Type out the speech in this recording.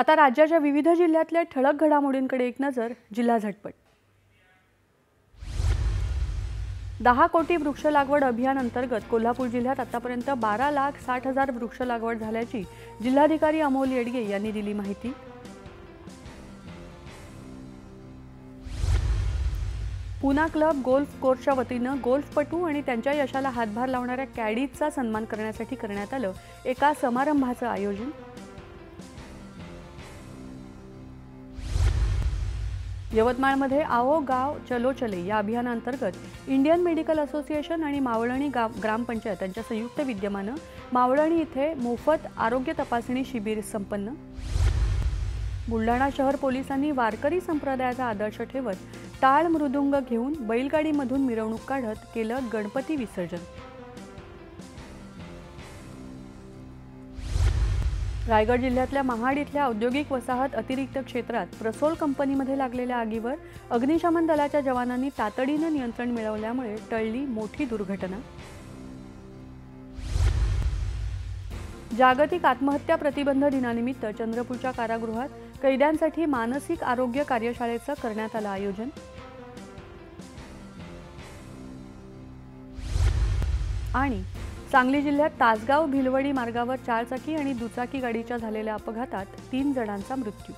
आता राज्याच्या विविध जिल्ह्यातल्या ठळक घडामोडींकडे एक नजर. जिल्हा झटपट. 10 कोटी वृक्ष लागवड अभियान अंतर्गत कोल्हापूर जिल्ह्यात आतापर्यंत 12,60,000 वृक्ष लागवड झाल्याची जिल्हाधिकारी अमोल येडगे यांनी दिली माहिती. पूना क्लब गोल्फ कोर्सच्या वतीनं गोल्फपटू आणि त्यांच्या यशाला हातभार लावणाऱ्या कॅडीजचा सन्मान करण्यासाठी करण्यात आलं एका समारंभाचं आयोजन. यवतमाळमध्ये आओ गाव चलो चले या अभियानांतर्गत इंडियन मेडिकल असोसिएशन आणि मावळणी ग्रामपंचायत यांच्या संयुक्त विद्यमानं मावळणी इथे मोफत आरोग्य तपासणी शिबिर संपन्न. बुलढाणा शहर पोलिसांनी वारकरी संप्रदायाचा आदर्श ठेवत टाळ मृदुंग घेऊन बैलगाडीमधून मिरवणूक काढत केलं गणपती विसर्जन. रायगड जिल्ह्यातल्या महाड इथल्या औद्योगिक वसाहत अतिरिक्त क्षेत्रात प्रसोल कंपनीमध्ये लागलेल्या आगीवर अग्निशमन दलाच्या जवानांनी तातडीनं नियंत्रण मिळवल्यामुळे टळली मोठी दुर्घटना. जागतिक आत्महत्या प्रतिबंध दिनानिमित्त चंद्रपूरच्या कारागृहात कैद्यांसाठी मानसिक आरोग्य कार्यशाळेचं करण्यात आलं आयोजन. आणि सांगली जिल्ह्यात तासगाव भिलवडी मार्गावर 4 चाकी आणि दुचाकी गाडीच्या झालेल्या अपघातात 3 जणांचा मृत्यू.